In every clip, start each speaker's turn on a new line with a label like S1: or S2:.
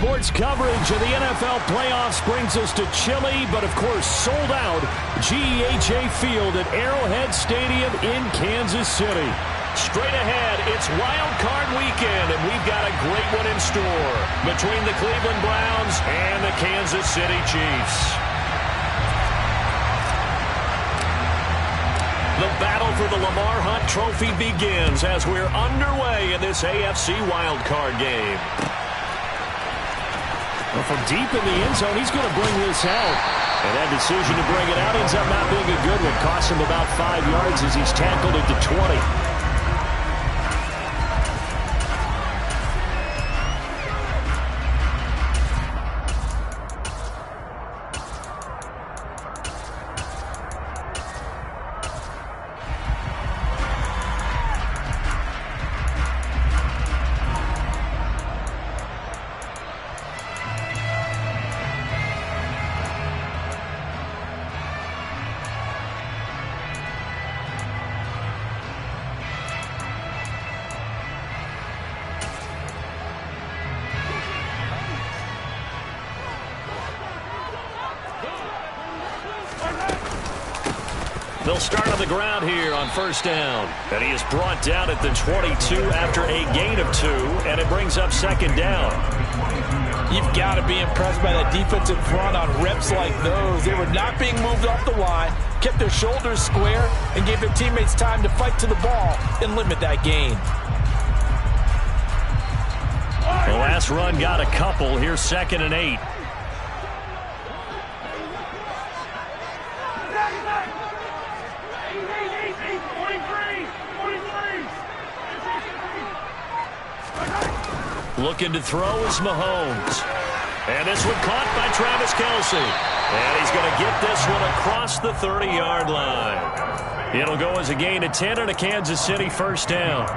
S1: Sports coverage of the NFL playoffs brings us to chilly, but of course sold out GEHA Field at Arrowhead Stadium in Kansas City. Straight ahead, it's Wild Card Weekend, and we've got a great one in store between the Cleveland Browns and the Kansas City Chiefs. The battle for the Lamar Hunt Trophy begins as we're underway in this AFC Wild Card game. Well, from deep in the end zone, he's going to bring this out. And that decision to bring it out ends up not being a good one. Costs him about 5 yards as he's tackled at the 20. They'll start on the ground here on first down. And he is brought down at the 22 after a gain of 2, and it brings up second down.
S2: You've got to be impressed by that defensive front on reps like those. They were not being moved off the line, kept their shoulders square, and gave their teammates time to fight to the ball and limit that gain.
S1: The last run got a couple. Here's 2nd and 8. Looking to throw is Mahomes. And this one caught by Travis Kelce. And he's going to get this one across the 30-yard line. It'll go as a gain of 10 and a Kansas City first down.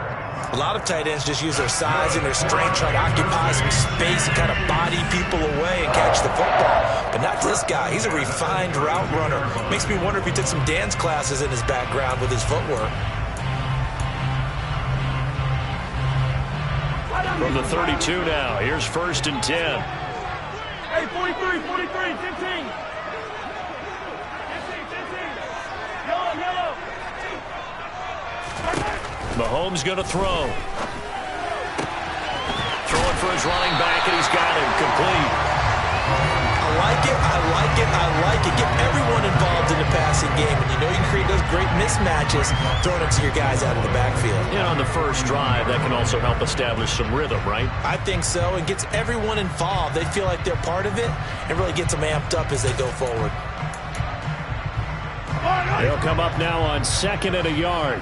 S2: A lot of tight ends just use their size and their strength, try to occupy some space and kind of body people away and catch the football. But not this guy. He's a refined route runner. Makes me wonder if he took some dance classes in his background with his footwork.
S1: From the 32 now, here's 1st and 10.
S3: Hey, 43, 15. Yellow.
S1: Mahomes going to throw. Throwing for his running back, and he's got him complete.
S2: I like it. Get everyone involved in the passing game. And you know you can create those great mismatches throwing it to your guys out of the backfield.
S1: And on the first drive, that can also help establish some rhythm, right?
S2: I think so. It gets everyone involved. They feel like they're part of it and really gets them amped up as they go forward.
S1: They'll come up now on 2nd and a yard.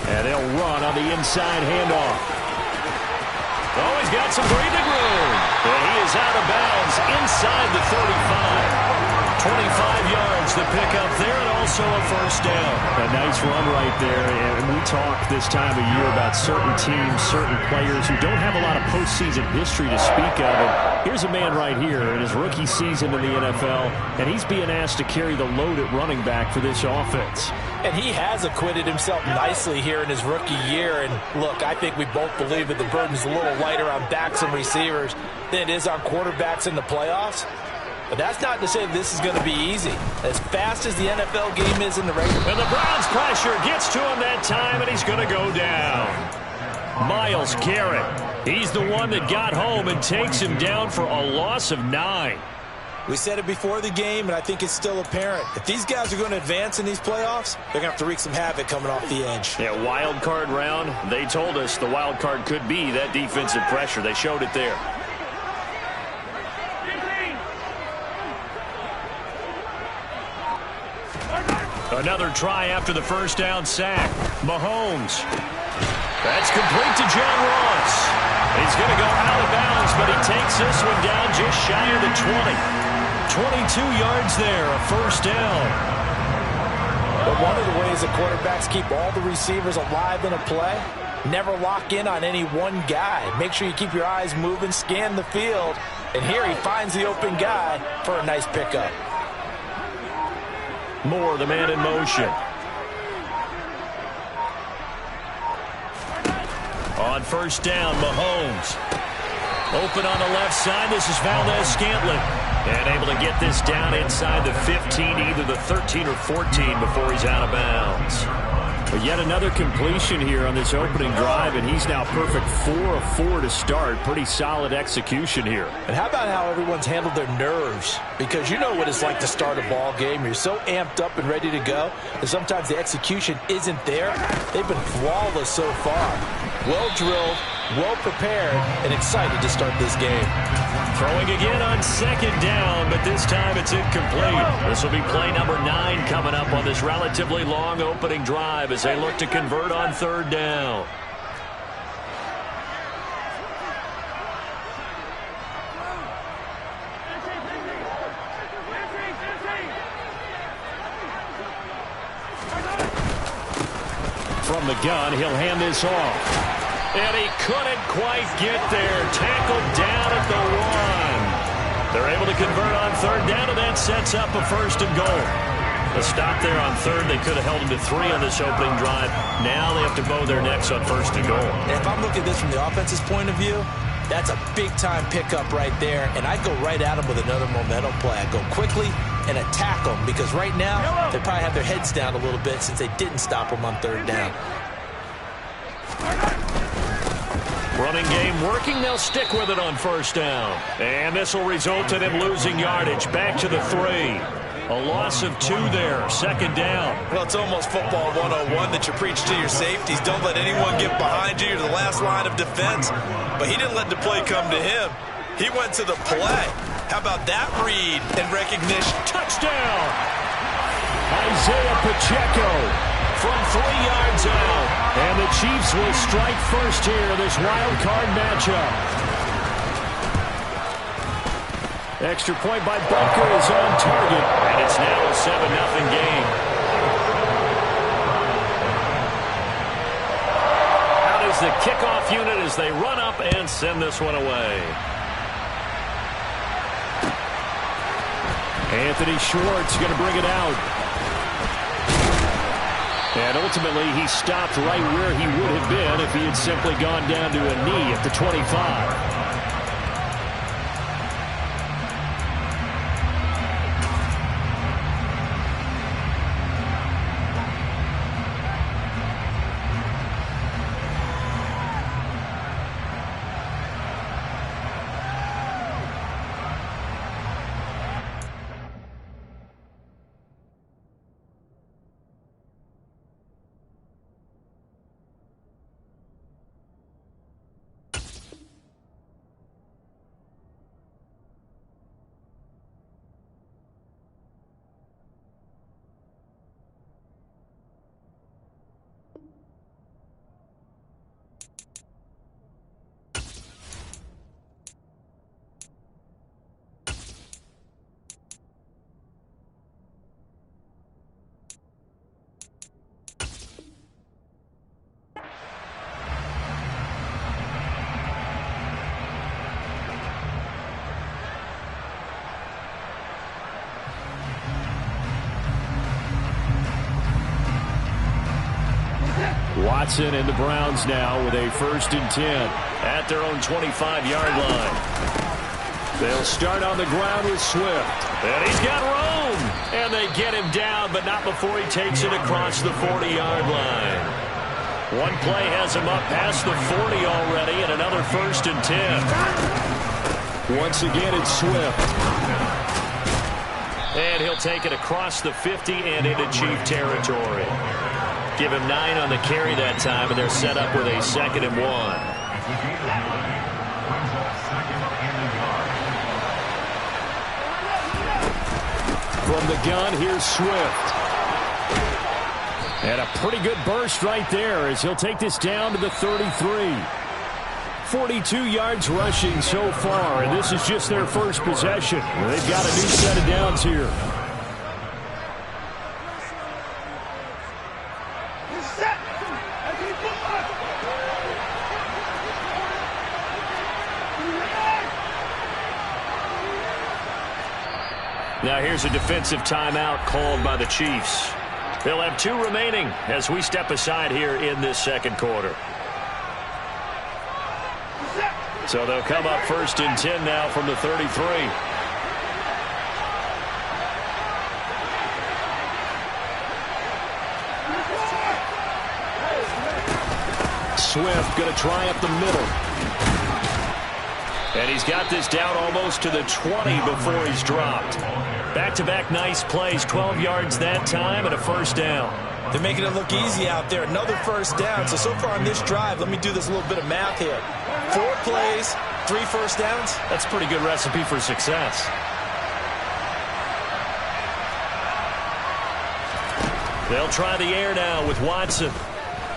S1: And they'll run on the inside handoff. Oh, he's got some breathing room. And he is out of bounds inside the 35. 25 yards to pick up there, and also a first down. A nice run right there. And we talk this time of year about certain teams, certain players who don't have a lot of postseason history to speak of. And here's a man right here in his rookie season in the NFL, and he's being asked to carry the load at running back for this offense.
S2: And he has acquitted himself nicely here in his rookie year. And look, I think we both believe that the burden's a little lighter on backs and receivers than it is on quarterbacks in the playoffs. But that's not to say this is going to be easy. As fast as the NFL game is in the regular.
S1: And the Browns pressure gets to him that time, and he's going to go down. Myles Garrett, he's the one that got home and takes him down for a loss of 9.
S2: We said it before the game, and I think it's still apparent. If these guys are going to advance in these playoffs, they're going to have to wreak some havoc coming off the edge.
S1: Yeah, wild card round. They told us the wild card could be that defensive pressure. They showed it there. Another try after the first down sack. Mahomes. That's complete to John Ross. He's going to go out of bounds, but he takes this one down just shy of the 20. 22 yards there, a first down.
S2: But one of the ways the quarterbacks keep all the receivers alive in a play, never lock in on any one guy. Make sure you keep your eyes moving, scan the field, and here he finds the open guy for a nice pickup.
S1: Moore, the man in motion. On first down, Mahomes. Open on the left side. This is Valdez-Scantling. And able to get this down inside the 15, either the 13 or 14 before he's out of bounds. But yet another completion here on this opening drive, and he's now perfect 4 of 4 to start. Pretty solid execution here.
S2: And how about how everyone's handled their nerves? Because you know what it's like to start a ball game. You're so amped up and ready to go, and sometimes the execution isn't there. They've been flawless so far. Well drilled, well prepared, and excited to start this game.
S1: Throwing again on second down, but this time it's incomplete. This will be play number 9 coming up on this relatively long opening drive as they look to convert on third down. From the gun, he'll hand this off. And he couldn't quite get there. Tackled down at the 1. They're able to convert on third down, and that sets up a first and goal. The stop there on third, they could have held him to 3 on this opening drive. Now they have to bow their necks on first and goal.
S2: And if I'm looking at this from the offense's point of view, that's a big-time pickup right there, and I'd go right at him with another momentum play. I'd go quickly and attack them, because right now they probably have their heads down a little bit since they didn't stop him on third down.
S1: Running game working. They'll stick with it on first down. And this will result in him losing yardage. Back to the 3. A loss of 2 there. Second down.
S4: Well, it's almost football 101 that you preach to your safeties. Don't let anyone get behind you. You're the last line of defense. But he didn't let the play come to him. He went to the play. How about that read and recognition?
S1: Touchdown! Isaiah Pacheco from 3 yards out. And the Chiefs will strike first here, this wild card matchup. Extra point by Bunker is on target. And it's now a 7-0 game. Out is the kickoff unit as they run up and send this one away. Anthony Schwartz going to bring it out. And ultimately, he stopped right where he would have been if he had simply gone down to a knee at the 25. Watson and the Browns now with a 1st and 10 at their own 25-yard line. They'll start on the ground with Swift. And he's got room. And they get him down, but not before he takes it across the 40-yard line. One play has him up past the 40 already, and another 1st and 10. Once again, it's Swift. And he'll take it across the 50 and into Chief territory. Give him 9 on the carry that time, and they're set up with a 2nd and 1. From the gun, here's Swift. And a pretty good burst right there as he'll take this down to the 33. 42 yards rushing so far, and this is just their first possession. They've got a new set of downs here. Now here's a defensive timeout called by the Chiefs. They'll have 2 remaining as we step aside here in this second quarter. So they'll come up 1st and 10 now from the 33. Swift going to try up the middle. And he's got this down almost to the 20 before he's dropped. Back-to-back nice plays, 12 yards that time and a 1st down.
S2: They're making it look easy out there. Another 1st down. So far on this drive, let me do this little bit of math here. 4 plays, 3 1st downs.
S1: That's a pretty good recipe for success. They'll try the air now with Watson.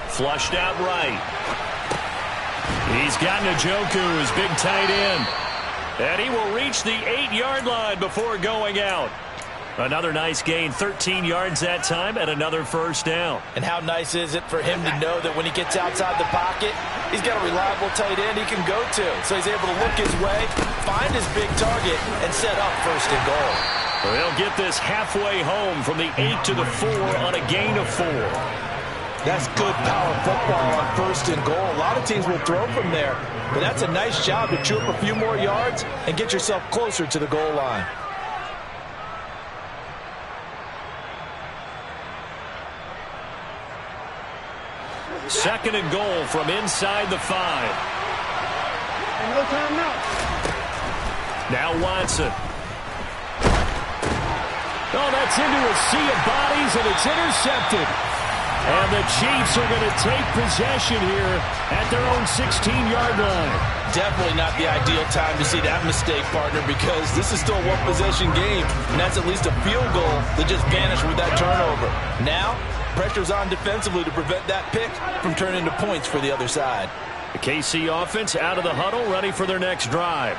S1: Flushed out right. He's got Njoku, his big tight end. And he will reach the 8-yard line before going out. Another nice gain, 13 yards that time, and another 1st down.
S2: And how nice is it for him to know that when he gets outside the pocket, he's got a reliable tight end he can go to. So he's able to look his way, find his big target, and set up 1st and goal.
S1: Well, they'll get this halfway home from the 8 to the 4 on a gain of 4.
S2: That's good power football on 1st and goal. A lot of teams will throw from there, but that's a nice job to chew up a few more yards and get yourself closer to the goal line.
S1: Second and goal from inside the 5. Now Watson. Oh, that's into a sea of bodies, and it's intercepted. And the Chiefs are going to take possession here at their own 16-yard line.
S2: Definitely not the ideal time to see that mistake, partner, because this is still a one-possession game, and that's at least a field goal that just vanished with that turnover. Now, pressure's on defensively to prevent that pick from turning into points for the other side.
S1: The KC offense out of the huddle, ready for their next drive.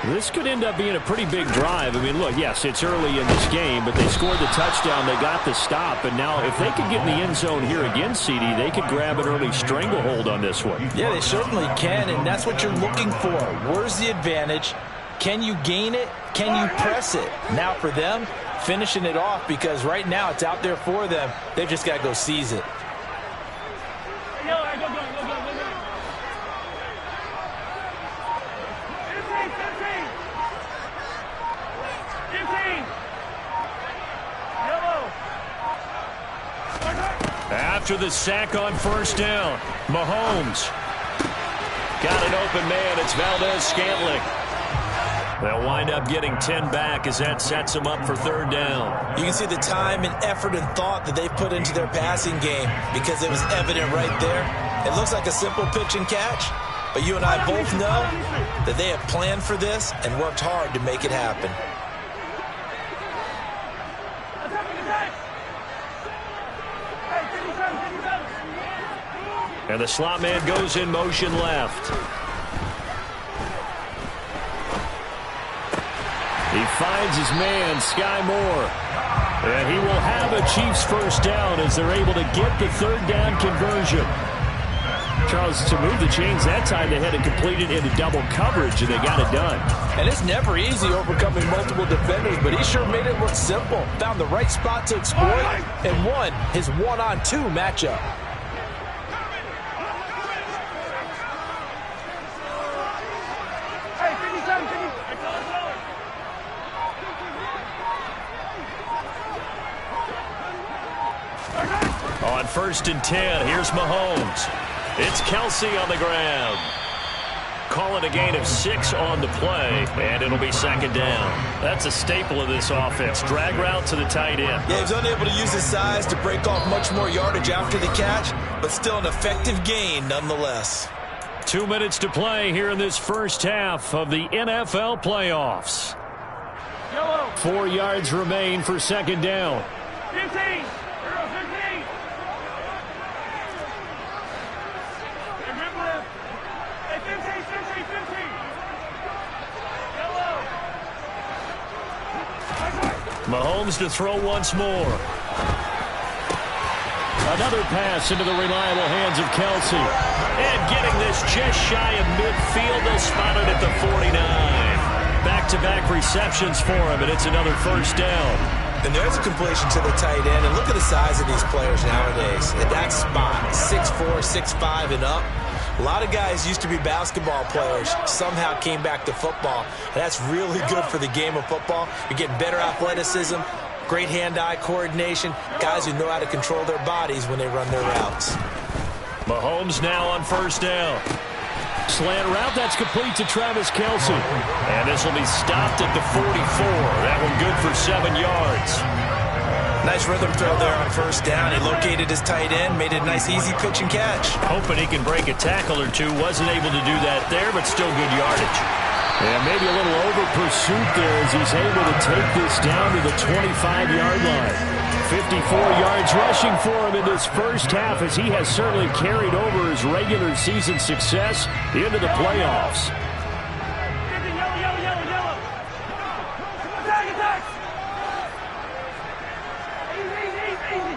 S1: This could end up being a pretty big drive. I mean, look, yes, it's early in this game, but they scored the touchdown. They got the stop. And now if they could get in the end zone here again, CD, they could grab an early stranglehold on this one.
S2: Yeah, they certainly can, and that's what you're looking for. Where's the advantage? Can you gain it? Can you press it? Now for them, finishing it off, because right now it's out there for them. They've just got to go seize it.
S1: After the sack on 1st down, Mahomes got an open man. It's Valdez-Scantling. They'll wind up getting 10 back as that sets them up for 3rd down.
S2: You can see the time and effort and thought that they've put into their passing game because it was evident right there. It looks like a simple pitch and catch, but you and I both know that they have planned for this and worked hard to make it happen.
S1: And the slot man goes in motion left. He finds his man, Sky Moore. And he will have a Chiefs 1st down as they're able to get the 3rd down conversion. Charles, to move the chains that time, they had to complete it into double coverage, and they got it done.
S2: And it's never easy overcoming multiple defenders, but he sure made it look simple. Found the right spot to exploit and won his 1-on-2 matchup.
S1: On 1st and 10, here's Mahomes. It's Kelsey on the ground. Calling a gain of 6 on the play, and it'll be 2nd down. That's a staple of this offense. Drag route to the tight end.
S2: Yeah, he's unable to use his size to break off much more yardage after the catch, but still an effective gain nonetheless.
S1: 2 minutes to play here in this first half of the NFL playoffs. 4 yards remain for 2nd down.
S3: 15.
S1: Mahomes to throw once more. Another pass into the reliable hands of Kelsey. And getting this just shy of midfield, they'll spot it at the 49. back-to-back receptions for him, and it's another first down.
S2: And there's a completion to the tight end. And look at the size of these players nowadays. At that spot, 6'4", 6'5", and up. A lot of guys used to be basketball players, somehow came back to football. And that's really good for the game of football. You're getting better athleticism, great hand-eye coordination, guys who know how to control their bodies when they run their routes.
S1: Mahomes now on first down. Slant route, that's complete to Travis Kelce. And this will be stopped at the 44. That one good for 7 yards.
S2: Nice rhythm throw there on first down. He located his tight end, made it a nice easy pitch and catch.
S1: Hoping he can break a tackle or two. Wasn't able to do that there, but still good yardage. And maybe a little over pursuit there as he's able to take this down to the 25-yard line. 54 yards rushing for him in this first half as he has certainly carried over his regular season success into the playoffs.
S3: Yellow. Attack. Easy.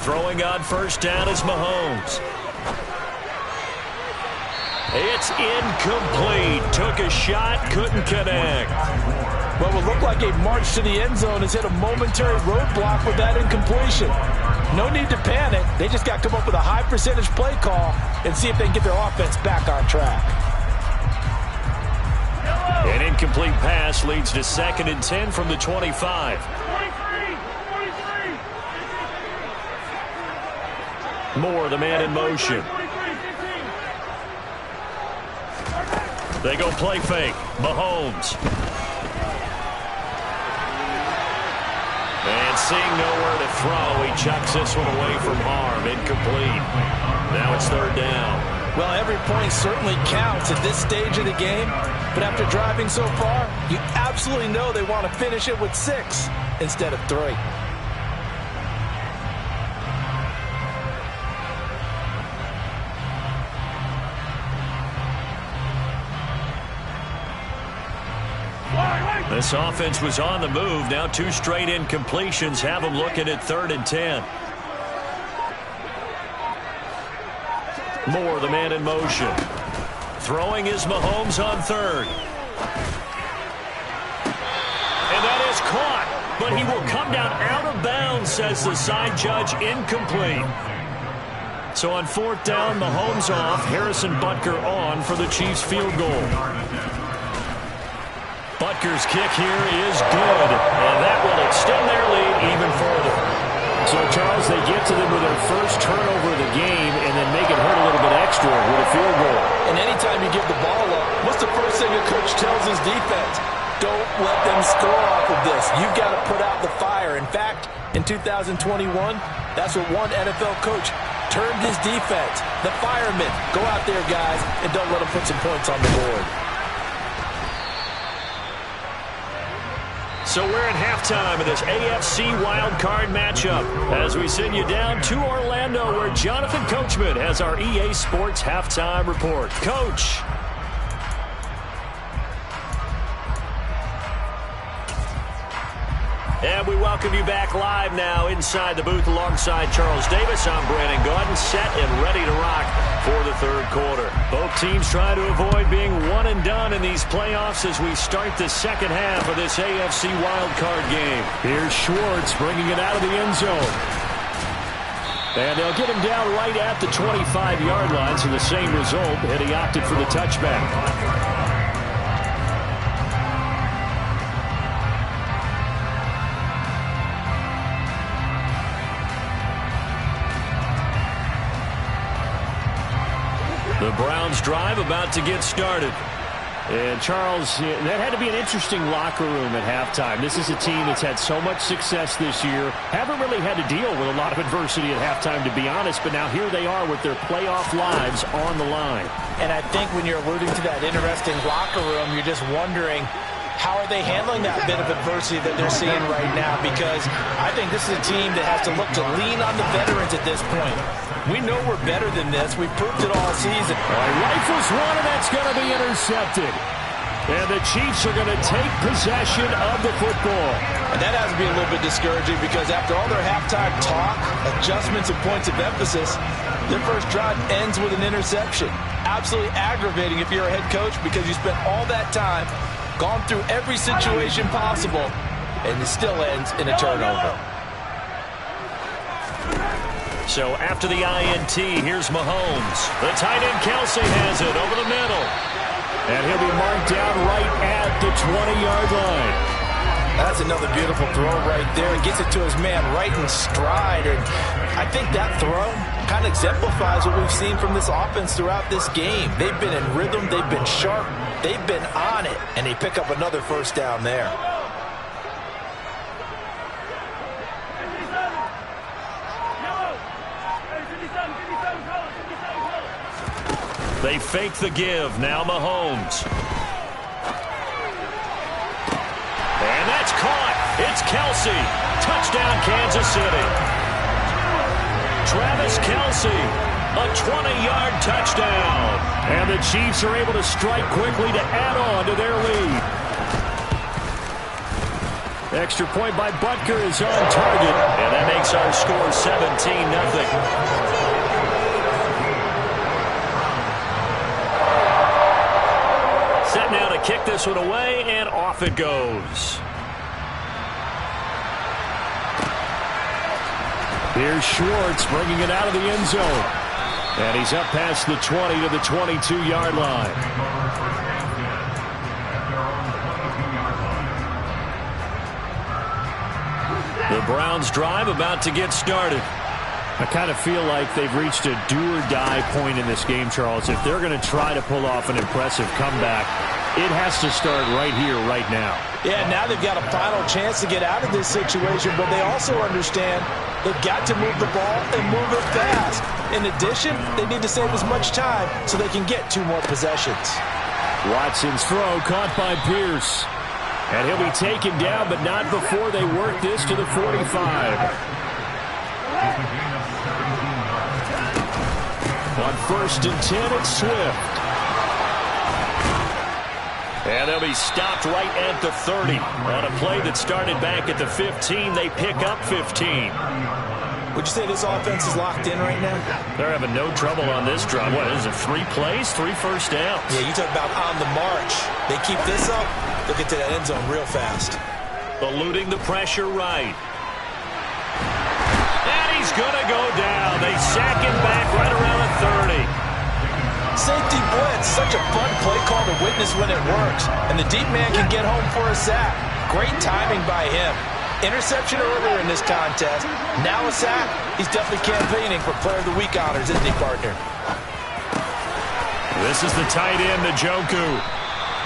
S1: Throwing on first down is Mahomes. It's incomplete. Took a shot, couldn't connect.
S2: What will look like a march to the end zone has hit a momentary roadblock with that incompletion. No need to panic. They just got to come up with a high percentage play call and see if they can get their offense back on track.
S1: An incomplete pass leads to 2nd and 10 from the 25.
S3: 43.
S1: Moore, the man in motion. They go play fake. Mahomes. And seeing nowhere to throw, he chucks this one away from harm. Incomplete. Now it's 3rd down.
S2: Well, every point certainly counts at this stage of the game. But after driving so far, you absolutely know they want to finish it with 6 instead of 3.
S1: This offense was on the move. Now 2 straight incompletions have them looking at 3rd and 10. Moore, the man in motion. Throwing is Mahomes on 3rd. And that is caught. But he will come down out of bounds, says the side judge. Incomplete. So on 4th down, Mahomes off. Harrison Butker on for the Chiefs field goal. Butker's kick here is good, and that will extend their lead even further. So, Charles, they get to them with their first turnover of the game and then make it hurt a little bit extra with a field goal.
S2: And anytime you give the ball up, what's the first thing a coach tells his defense? Don't let them score off of this. You've got to put out the fire. In fact, in 2021, that's what one NFL coach termed his defense. The firemen. Go out there, guys, and don't let them put some points on the board.
S1: So we're at halftime of this AFC wildcard matchup as we send you down to Orlando where Jonathan Coachman has our EA Sports halftime report. Coach. And we welcome you back live now inside the booth alongside Charles Davis. I'm Brandon Gaudin, set and ready to rock for the 3rd quarter. Both teams trying to avoid being one and done in these playoffs as we start the 2nd half of this AFC wildcard game. Here's Schwartz bringing it out of the end zone. And they'll get him down right at the 25-yard line, so the same result, and he opted for the touchback. The Browns drive about to get started. And, Charles, that had to be an interesting locker room at halftime. This is a team that's had so much success this year. Haven't really had to deal with a lot of adversity at halftime, to be honest. But now here they are with their playoff lives on the line.
S2: And I think when you're alluding to that interesting locker room, you're just wondering, how are they handling that bit of adversity that they're seeing right now? Because I think this is a team that has to look to lean on the veterans at this point. We know we're better than this. We've proved it all season.
S1: Rifles one, and that's going to be intercepted. And the Chiefs are going to take possession of the football.
S2: And that has to be a little bit discouraging because after all their halftime talk, adjustments and points of emphasis, their first drive ends with an interception. absolutely aggravating if you're a head coach because you spent all that time, gone through every situation possible, and it still ends in a turnover.
S1: So after the INT, here's Mahomes. The tight end Kelsey has it over the middle. And he'll be marked down right at the 20-yard line.
S2: That's another beautiful throw right there. It gets it to his man right in stride. And I think that throw kind of exemplifies what we've seen from this offense throughout this game. They've been in rhythm. They've been sharp. They've been on it. And they pick up another first down there.
S1: They fake the give. Now Mahomes. And that's caught. It's Kelsey. Touchdown, Kansas City. Travis Kelsey, a 20-yard touchdown. And the Chiefs are able to strike quickly to add on to their lead. Extra point by Butker is on target. And that makes our score 17-0. Set now to kick this one away, and off it goes. Here's Schwartz bringing it out of the end zone. And he's up past the 20 to the 22-yard line. The Browns drive about to get started. I kind of feel like they've reached a do-or-die point in this game, Charles. If they're going to try to pull off an impressive comeback, it has to start right here, right now.
S2: Yeah, now they've got a final chance to get out of this situation, but they also understand they've got to move the ball and move it fast. In addition, they need to save as much time so they can get 2 more possessions.
S1: Watson's throw caught by Pierce. And he'll be taken down, but not before they work this to the 45. On 1st and 10, it's Swift. And they'll be stopped right at the 30. On a play that started back at the 15, they pick up 15.
S2: Would you say this offense is locked in right now?
S1: They're having no trouble on this drive. What is it, 3 plays, 3 first downs?
S2: Yeah, you talk about on the march. They keep this up, they'll get to that end zone real fast.
S1: Eluding the pressure right. And he's going to go down. They sack him back right around the 30.
S2: Safety blitz, such a fun play call to witness when it works. And the deep man can get home for a sack. Great timing by him. Interception earlier in this contest. Now a sack. He's definitely campaigning for Player of the Week honors, isn't he, partner?
S1: This is the tight end, Njoku.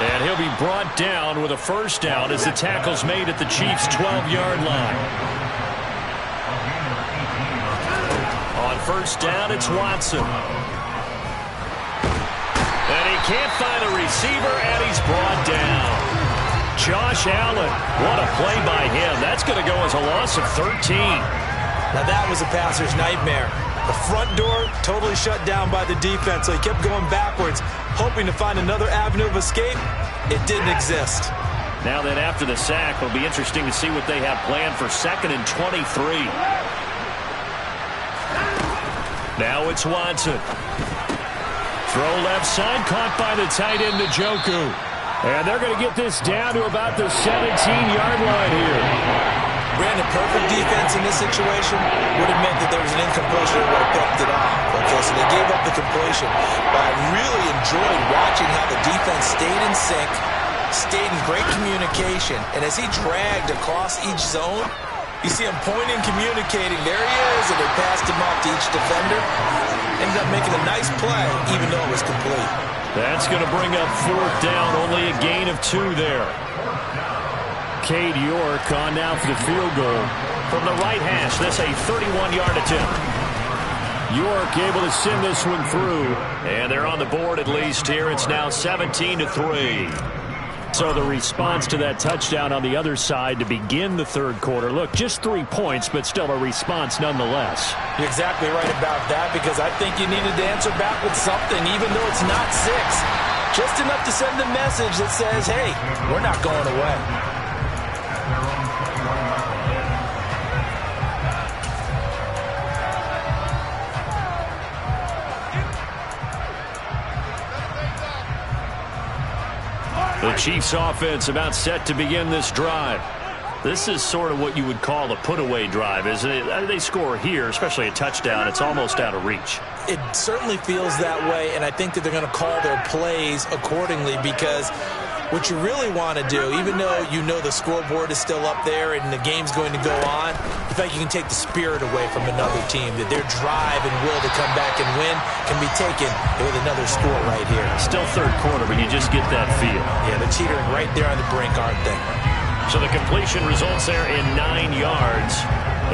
S1: And he'll be brought down with a first down as the tackle's made at the Chiefs' 12-yard line. On first down, it's Watson. And he can't find a receiver, and he's brought down. Josh Allen, what a play by him. That's going to go as a loss of 13.
S2: Now that was a passer's nightmare. The front door totally shut down by the defense, so he kept going backwards, hoping to find another avenue of escape. It didn't exist.
S1: Now that after the sack, it'll be interesting to see what they have planned for 2nd and 23. Now it's Watson. Throw left side, caught by the tight end, Njoku. And they're going to get this down to about the 17-yard line here.
S2: Brandon, perfect defense in this situation would have meant that there was an incompletion that would have picked it off. Okay, so they gave up the completion. But I really enjoyed watching how the defense stayed in sync, stayed in great communication. And as he dragged across each zone, you see him pointing, communicating. There he is, and they passed him off to each defender. Ended up making a nice play, even though it was complete.
S1: That's going to bring up 4th down, only a gain of 2 there. Cade York on now for the field goal. From the right hash, this a 31-yard attempt. York able to send this one through. And they're on the board at least here. It's now 17-3. So the response to that touchdown on the other side to begin the 3rd quarter. Look, just 3 points, but still a response nonetheless.
S2: You're exactly right about that, because I think you needed to answer back with something, even though it's not 6. Just enough to send a message that says, hey, we're not going away.
S1: The Chiefs offense about set to begin this drive. This is sort of what you would call a put-away drive, isn't it? They score here, especially a touchdown. It's almost out of reach.
S2: It certainly feels that way, and I think that they're going to call their plays accordingly, because what you really want to do, even though you know the scoreboard is still up there and the game's going to go on, I feel like you can take the spirit away from another team, that their drive and will to come back and win can be taken with another score right here.
S1: Still third quarter, but you just get that feel.
S2: Yeah, they're teetering right there on the brink, aren't they?
S1: So the completion results there in 9 yards,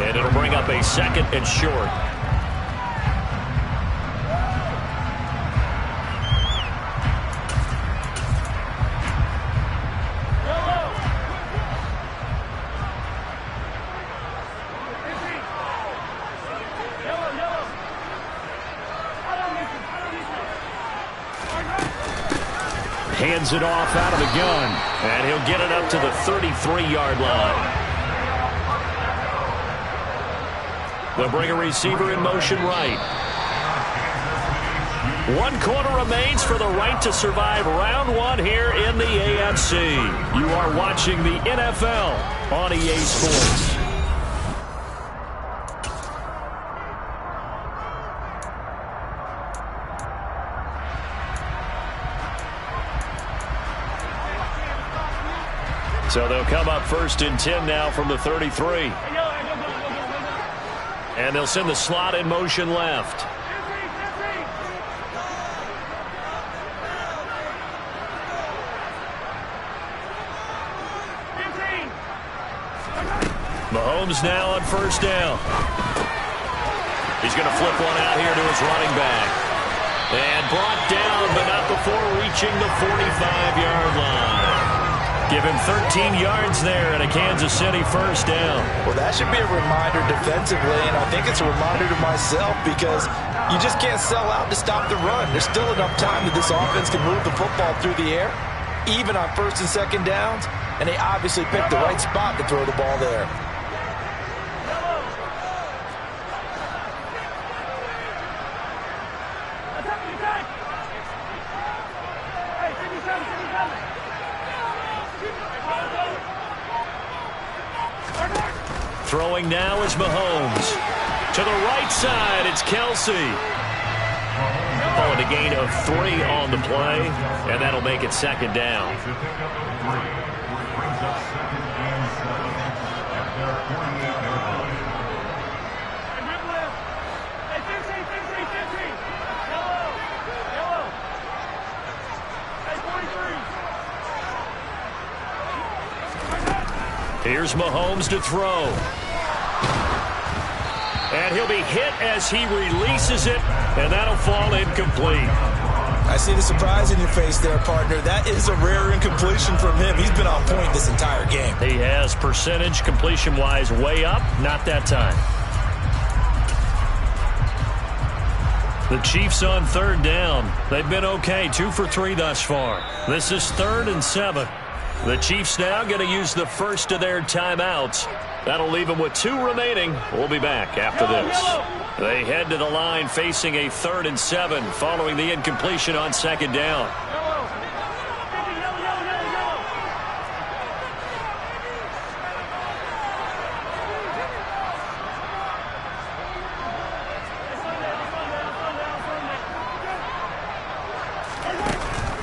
S1: and it'll bring up a 2nd and short. Hands it off out of the gun, and he'll get it up to the 33-yard line. They'll bring a receiver in motion right. 1 quarter remains for the right to survive round 1 here in the AFC. You are watching the NFL on EA Sports. So they'll come up 1st and 10 now from the 33. And they'll send the slot in motion left. Mahomes now on 1st down. He's going to flip one out here to his running back. And brought down, but not before reaching the 45-yard line. Give him 13 yards there and a Kansas City 1st down.
S2: Well, that should be a reminder defensively, and I think it's a reminder to myself, because you just can't sell out to stop the run. There's still enough time that this offense can move the football through the air, even on 1st and 2nd downs, and they obviously picked the right spot to throw the ball there.
S1: Throwing now is Mahomes. To the right side, it's Kelsey. A gain of 3 on the play, and that'll make it 2nd down. Here's Mahomes to throw. And he'll be hit as he releases it, and that'll fall incomplete.
S2: I see the surprise in your face there, partner. That is a rare incompletion from him. He's been on point this entire game.
S1: He has percentage completion-wise way up, not that time. The Chiefs on 3rd down. They've been okay, 2 for 3 thus far. This is 3rd and 7. The Chiefs now going to use the first of their timeouts. That'll leave them with 2 remaining. We'll be back after this. They head to the line facing a 3rd and 7 following the incompletion on 2nd down.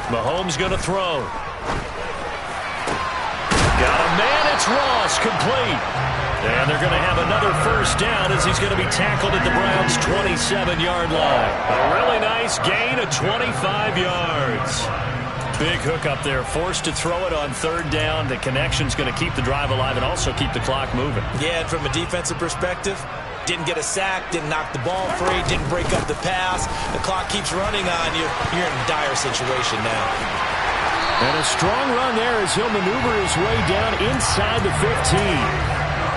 S1: Mahomes going to throw. Got a man, it's Ross, complete. And they're going to have another 1st down as he's going to be tackled at the Browns' 27-yard line. A really nice gain of 25 yards. Big hook up there, forced to throw it on 3rd down. The connection's going to keep the drive alive and also keep the clock moving.
S2: Yeah, and from a defensive perspective, didn't get a sack, didn't knock the ball free, didn't break up the pass. The clock keeps running on you. You're in a dire situation now.
S1: And a strong run there as he'll maneuver his way down inside the 15.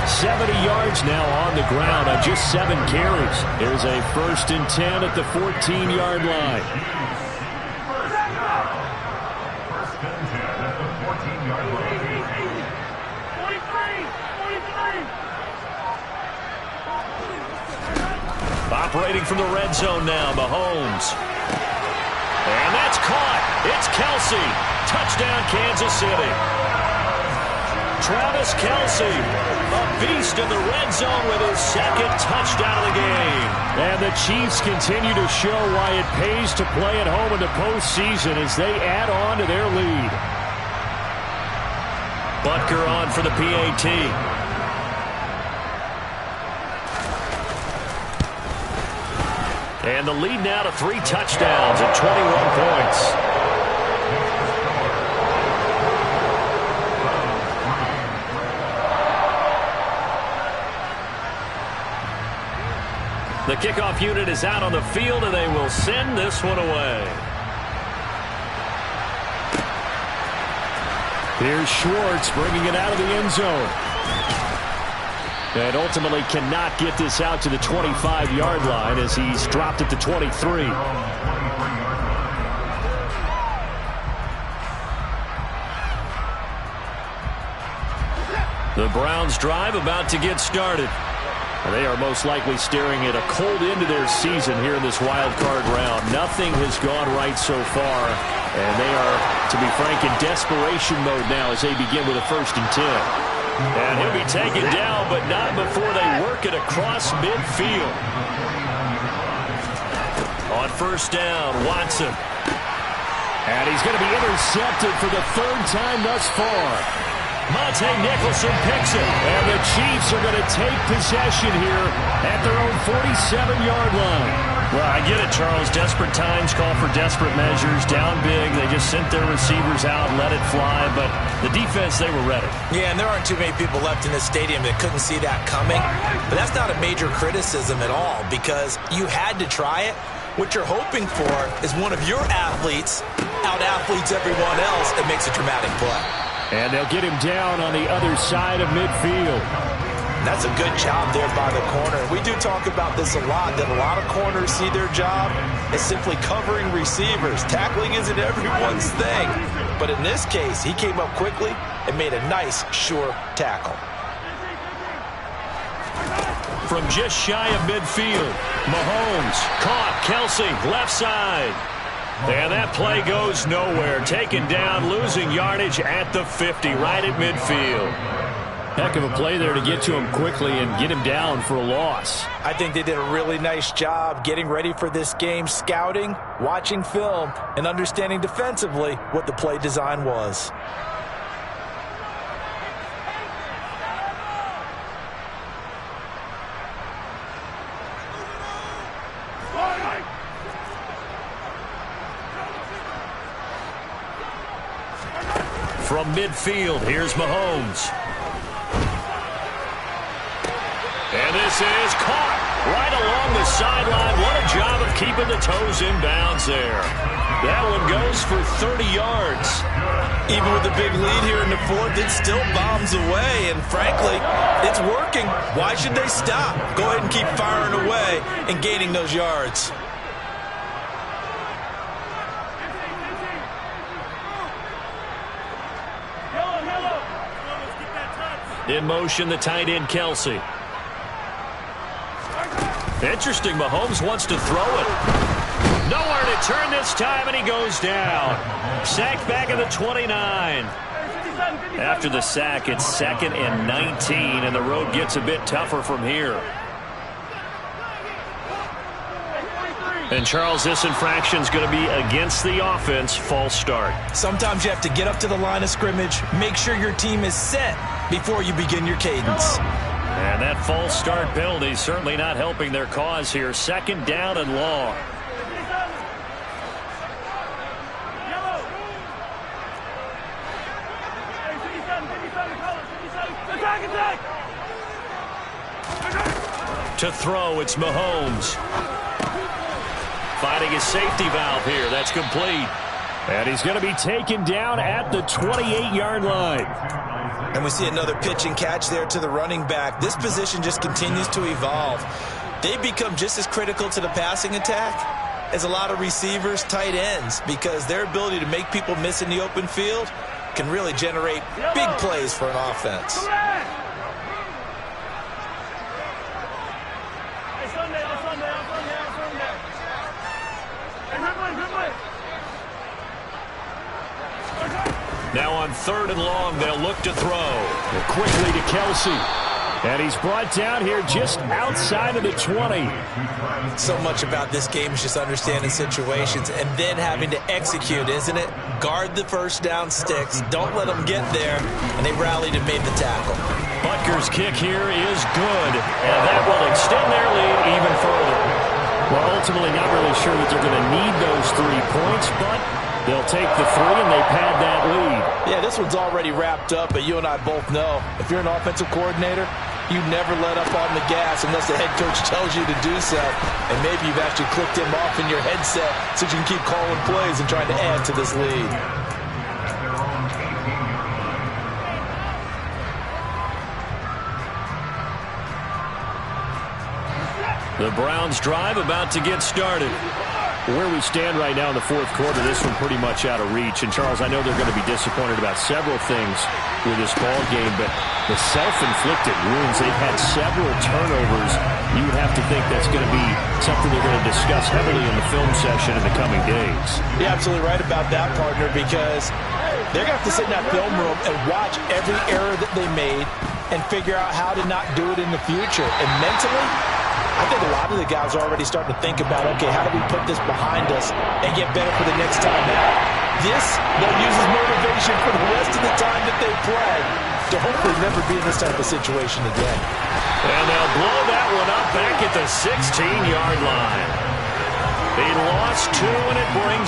S1: 70 yards now on the ground on just 7 carries. Here's a 1st and 10 at the 14-yard line. Operating from the red zone now, Mahomes. And that's caught. It's Kelsey. Touchdown, Kansas City. Travis Kelce, a beast in the red zone with his second touchdown of the game.
S5: And the Chiefs continue to show why it pays to play at home in the postseason as they add on to their lead.
S1: Butker on for the PAT. And the lead now to 3 touchdowns at 21 points. The kickoff unit is out on the field, and they will send this one away.
S5: Here's Schwartz bringing it out of the end zone. And ultimately cannot get this out to the 25-yard line as he's dropped it to 23.
S1: The Browns drive about to get started.
S5: They are most likely staring at a cold end to their season here in this wild card round. Nothing has gone right so far, and they are, to be frank, in desperation mode now as they begin with a 1st and 10.
S1: And he'll be taken down, but not before they work it across midfield. On 1st down, Watson.
S5: And he's going to be intercepted for the 3rd time thus far.
S1: Monte Nicholson picks it.
S5: And the Chiefs are going to take possession here at their own 47-yard line.
S1: Well, I get it, Charles. Desperate times call for desperate measures. Down big. They just sent their receivers out and let it fly. But the defense, they were ready.
S2: Yeah, and there aren't too many people left in this stadium that couldn't see that coming. But that's not a major criticism at all because you had to try it. What you're hoping for is one of your athletes out-athletes everyone else and makes a dramatic play.
S5: And they'll get him down on the other side of midfield.
S2: That's a good job there by the corner. We do talk about this a lot, that a lot of corners see their job as simply covering receivers. Tackling isn't everyone's thing. But in this case, he came up quickly and made a nice, sure tackle.
S1: From just shy of midfield, Mahomes caught Kelce left side. And that play goes nowhere. Taken down, losing yardage at the 50, right at midfield.
S5: Heck of a play there to get to him quickly and get him down for a loss.
S2: I think they did a really nice job getting ready for this game, scouting, watching film, and understanding defensively what the play design was.
S1: From midfield, here's Mahomes. And this is caught right along the sideline. What a job of keeping the toes in bounds there. That one goes for 30 yards.
S2: Even with the big lead here in the 4th, it still bombs away. And frankly, it's working. Why should they stop? Go ahead and keep firing away and gaining those yards.
S1: In motion, the tight end, Kelce. Interesting, Mahomes wants to throw it. Nowhere to turn this time, and he goes down. Sacked back at the 29. After the sack, it's 2nd and 19, and the road gets a bit tougher from here. And, Charles, this infraction is going to be against the offense. False start.
S2: Sometimes you have to get up to the line of scrimmage, make sure your team is set before you begin your cadence.
S1: And that false start penalty certainly not helping their cause here. 2nd down and long. To throw, it's Mahomes. Finding his safety valve here. That's complete.
S5: And he's going to be taken down at the 28-yard line.
S2: And we see another pitch and catch there to the running back. This position just continues to evolve. They become just as critical to the passing attack as a lot of receivers, tight ends, because their ability to make people miss in the open field can really generate big plays for an offense.
S1: Now on 3rd and long, they'll look to throw.
S5: Quickly to Kelsey. And he's brought down here just outside of the 20.
S2: So much about this game is just understanding situations and then having to execute, isn't it? Guard the first down sticks. Don't let them get there. And they rallied and made the tackle.
S1: Butker's kick here is good. And that will extend their lead even further.
S5: Well, ultimately not really sure that they're going to need those 3 points, but they'll take the 3 and they pad that lead.
S2: Yeah, this one's already wrapped up, but you and I both know if you're an offensive coordinator, you never let up on the gas unless the head coach tells you to do so. And maybe you've actually clicked him off in your headset so you can keep calling plays and trying to add to this lead.
S1: The Browns drive about to get started.
S5: Where we stand right now in the 4th quarter, this one pretty much out of reach. And, Charles, I know they're going to be disappointed about several things with this ball game, but the self-inflicted wounds, they've had several turnovers. You would have to think that's going to be something they're going to discuss heavily in the film session in the coming days.
S2: You're absolutely right about that, partner, because they're going to have to sit in that film room and watch every error that they made and figure out how to not do it in the future. And mentally, I think a lot of the guys are already starting to think about, okay, how do we put this behind us and get better for the next time out? This, they'll use as motivation for the rest of the time that they play to hopefully never be in this type of situation again.
S1: And they'll blow that one up back at the 16-yard line. They lost 2, and it brings